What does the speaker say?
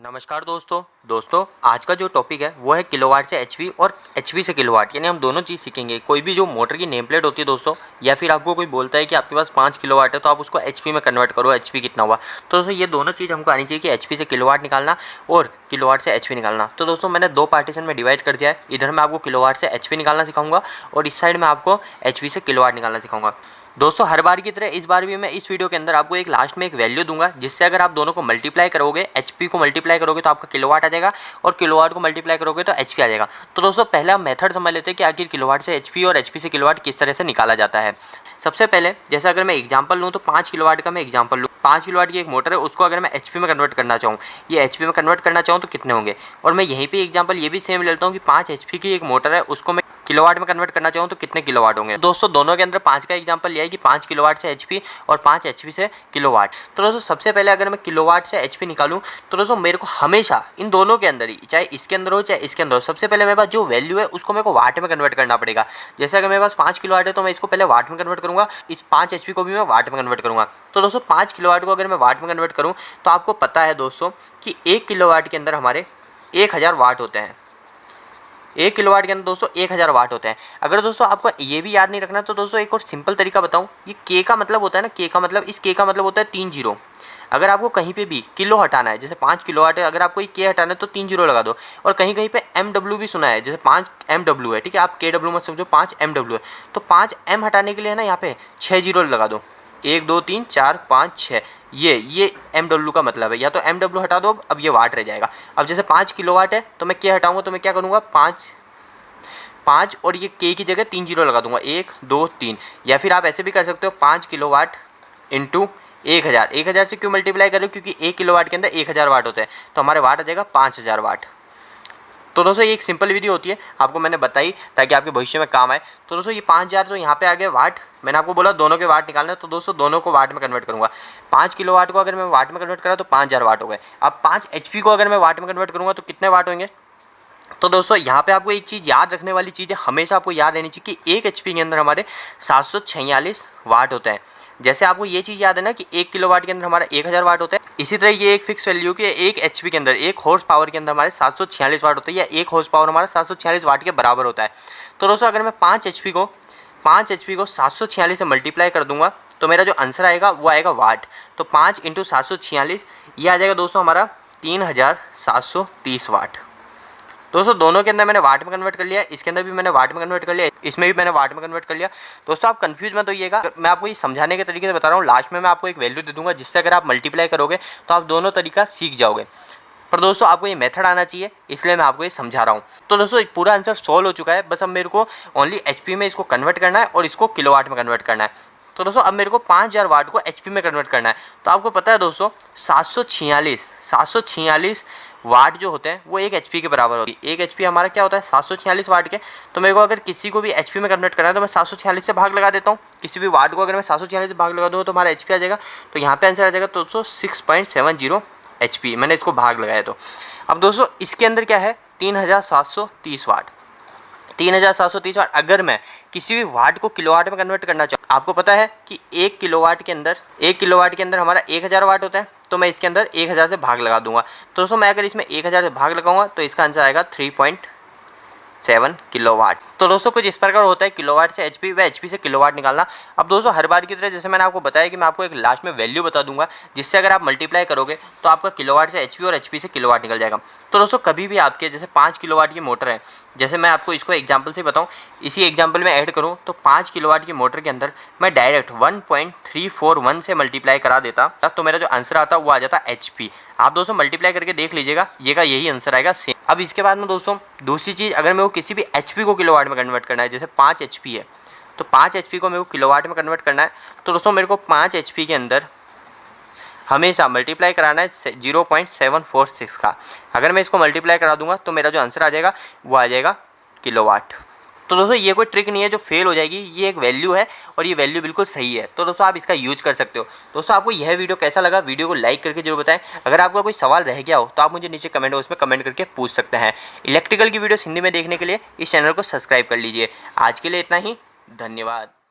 नमस्कार दोस्तों आज का जो टॉपिक है वो है किलोवाट से एचपी और एचपी से किलोवाट, यानी हम दोनों चीज़ सीखेंगे। कोई भी जो मोटर की नेम प्लेट होती है दोस्तों, या फिर आपको कोई बोलता है कि आपके पास 5 किलोवाट है तो आप उसको एचपी में कन्वर्ट करो, एचपी कितना हुआ। तो दोस्तों ये दोनों चीज़ हमको आनी चाहिए कि एचपी से किलोवाट निकालना और किलोवाट से एचपी निकालना। तो दोस्तों मैंने दो पार्टीशन में डिवाइड कर दिया है। इधर मैं आपको किलोवाट से एचपी निकालना सिखाऊंगा और इस साइड में आपको एचपी से किलोवाट निकालना सिखाऊंगा। दोस्तों हर बार की तरह इस बार भी मैं इस वीडियो के अंदर आपको एक लास्ट में एक वैल्यू दूंगा, जिससे अगर आप दोनों को मल्टीप्लाई करोगे, एचपी को मल्टीप्लाई करोगे तो आपका किलोवाट आ जाएगा और किलोवाट को मल्टीप्लाई करोगे तो एचपी आ जाएगा। तो दोस्तों पहले हम मेथड समझ लेते हैं कि आखिर किलोवाट से एचपी और एचपी से किलोवाट किस तरह से निकाला जाता है। सबसे पहले जैसे अगर मैं एग्जाम्पल लूँ तो 5 किलोवाट का मैं एग्जाम्पल लूँ। 5 किलोवाट की एक मोटर है, उसको अगर मैं एचपी में कन्वर्ट करना चाहूँ, ये एचपी में कन्वर्ट करना चाहूँ तो कितने होंगे। और मैं यहीं पे एग्जाम्पल ये भी सेम लेता हूँ कि 5 एचपी की एक मोटर है, उसको मैं किलोवाट में कन्वर्ट करना चाहूँ तो कितने किलोवाट होंगे। दोस्तों दोनों के अंदर 5 का एग्जाम्पल लिया है कि 5 किलोवाट से एचपी और 5 एचपी से किलोवाट। तो दोस्तों सबसे पहले अगर मैं किलोवाट से एचपी निकालूं तो दोस्तों मेरे को हमेशा इन दोनों के अंदर ही, चाहे इसके अंदर हो चाहे इसके अंदर हो, सबसे पहले मेरे पास जो वैल्यू है उसको मेरे को वाट में कन्वर्ट करना पड़ेगा। जैसे अगर मेरे पास 5 किलोवाट है तो मैं इसको पहले वाट में कन्वर्ट करूँगा, इस 5 एचपी को भी मैं वाट में कन्वर्ट करूँगा। तो दोस्तों 5 किलोवाट को अगर मैं वाट में कन्वर्ट करूँ तो आपको पता है दोस्तों कि 1 किलोवाट के अंदर हमारे 1000 वाट होते हैं। 1 किलोवाट के अंदर दोस्तों 1000 वाट होते हैं। अगर दोस्तों आपको ये भी याद नहीं रखना तो दोस्तों एक और सिंपल तरीका बताऊं, ये के का मतलब होता है ना, के का मतलब, इस के का मतलब होता है 3 जीरो। अगर आपको कहीं पे भी किलो हटाना है, जैसे 5 किलोवाट है, अगर आपको ये के हटाना है तो 3 जीरो लगा दो। और कहीं कहीं पे MW भी सुना है, जैसे 5 MW है, ठीक है, आप KW मत समझो, 5 MW है, तो 5 M हटाने के लिए ना यहाँ पे 6 जीरो लगा दो। 1 2 3 4 5 6, ये MW का मतलब है। या तो MW हटा दो, अब ये वाट रह जाएगा। अब जैसे 5 किलोवाट है तो मैं के हटाऊंगा तो मैं क्या करूँगा, 5 और ये के की जगह 3 जीरो लगा दूंगा, 1 2 3। या फिर आप ऐसे भी कर सकते हो, 5 किलोवाट इंटू 1000 से क्यों मल्टीप्लाई कर रहे हो, क्योंकि 1 किलोवाट के अंदर 1000 वाट होते हैं, तो हमारे वाट आ जाएगा 5000 वाट। तो दोस्तों ये एक सिंपल विधि होती है, आपको मैंने बताई ताकि आपके भविष्य में काम आए। तो दोस्तों ये 5000 तो यहाँ पे आ गए वाट, मैंने आपको बोला दोनों के वाट निकालना है, तो दोस्तों दोनों को वाट में कन्वर्ट करूँगा। 5 किलोवाट को अगर मैं वाट में कन्वर्ट करा तो 5000 वाट हो गए। अब 5 एचपी को अगर मैं वाट में कन्वर्ट करूँगा तो कितने वाट होंगे। तो दोस्तों यहाँ पे आपको एक चीज़ याद रखने वाली चीज़ है, हमेशा आपको याद रहनी चाहिए कि 1 एचपी के अंदर हमारे 746 वाट होते हैं। जैसे आपको ये चीज़ याद है ना कि 1 किलोवाट के अंदर हमारा 1000 वाट होता है, इसी तरह ये एक फिक्स वैल्यू कि 1 एचपी के अंदर 1 हॉर्स पावर के अंदर हमारे 746 वाट होते हैं, या 1 हॉर्स पावर हमारा 746 वाट के बराबर होता है। तो दोस्तों अगर मैं 5 एचपी को 746 से मल्टीप्लाई कर दूंगा तो मेरा जो आंसर आएगा वो आएगा वाट। तो 5 इंटू 746 ये आ जाएगा दोस्तों हमारा 3730 वाट। दोस्तों दोनों के अंदर मैंने वाट में कन्वर्ट कर लिया, इसके अंदर भी मैंने वाट में कन्वर्ट कर लिया, इसमें भी मैंने वाट में कन्वर्ट कर लिया। दोस्तों आप कंफ्यूज मत होइएगा, मैं आपको ये समझाने के तरीके से बता रहा हूँ। लास्ट में मैं आपको एक वैल्यू दे दूंगा, जिससे अगर आप मल्टीप्लाई करोगे तो आप दोनों तरीका सीख जाओगे। पर दोस्तों आपको ये मेथड आना चाहिए, इसलिए मैं आपको ये समझा रहा हूँ। तो दोस्तों पूरा आंसर सॉल्व हो चुका है, बस अब मेरे को ओनली एचपी में इसको कन्वर्ट करना है और इसको किलोवाट में कन्वर्ट करना है। तो दोस्तों अब मेरे को 5000 वाट को एचपी में कन्वर्ट करना है। तो आपको पता है दोस्तों 746 वाट जो होते हैं वो 1 एचपी के बराबर होगी। 1 एचपी हमारा क्या होता है, 746 वाट के। तो मेरे को अगर किसी को भी एचपी में कन्वर्ट करना है तो मैं 746 से भाग लगा देता हूँ। किसी भी वाट को अगर मैं 746 से भाग लगा दूँ तो हमारा एचपी आ जाएगा। तो यहाँ पे आंसर आ जाएगा दोस्तों 6.70 एचपी, मैंने इसको भाग लगाया। तो अब दोस्तों इसके अंदर क्या है, 3730 वाट। 3730 वाट अगर मैं किसी भी वाट को किलोवाट में कन्वर्ट करना चाहूँ, आपको पता है कि 1 किलोवाट के अंदर हमारा 1000 वाट होता है, तो मैं इसके अंदर 1000 से भाग लगा दूंगा। तो दोस्तों मैं अगर इसमें 1000 से भाग लगाऊंगा तो इसका आंसर आएगा 3.7 किलोवाट। तो दोस्तों कुछ इस प्रकार होता है किलोवाट से एचपी व एचपी से किलोवाट निकालना। अब दोस्तों हर बार की तरह जैसे मैंने आपको बताया कि मैं आपको एक लास्ट में वैल्यू बता दूंगा, जिससे अगर आप मल्टीप्लाई करोगे तो आपका किलोवाट से एचपी और एचपी से किलोवाट निकल जाएगा। तो दोस्तों कभी भी आपके जैसे 5 किलोवाट की मोटर है, जैसे मैं आपको इसको एग्जाम्पल से बताऊँ, इसी एग्जाम्पल में ऐड करूँ तो 5 किलोवाट की मोटर के अंदर मैं डायरेक्ट 1.341 से मल्टीप्लाई करा देता, तो मेरा जो आंसर आता वो आ जाता एचपी। आप दोस्तों मल्टीप्लाई करके देख लीजिएगा, ये का यही आंसर आएगा सेम। अब इसके बाद में दोस्तों दूसरी चीज़, अगर मेरे को किसी भी एचपी को किलोवाट में कन्वर्ट करना है, जैसे 5 एचपी है तो 5 एचपी को मेरे को किलोवाट में कन्वर्ट करना है, तो दोस्तों मेरे को 5 एचपी के अंदर हमेशा मल्टीप्लाई कराना है 0.746 का। अगर मैं इसको मल्टीप्लाई करा दूंगा तो मेरा जो आंसर आ जाएगा वो आ जाएगा किलोवाट। तो दोस्तों ये कोई ट्रिक नहीं है जो फेल हो जाएगी, ये एक वैल्यू है और ये वैल्यू बिल्कुल सही है। तो दोस्तों आप इसका यूज कर सकते हो। दोस्तों आपको यह वीडियो कैसा लगा, वीडियो को लाइक करके जरूर बताएं। अगर आपका कोई सवाल रह गया हो तो आप मुझे नीचे कमेंट बॉक्स में कमेंट करके पूछ सकते हैं। इलेक्ट्रिकल की वीडियो हिंदी में देखने के लिए इस चैनल को सब्सक्राइब कर लीजिए। आज के लिए इतना ही, धन्यवाद।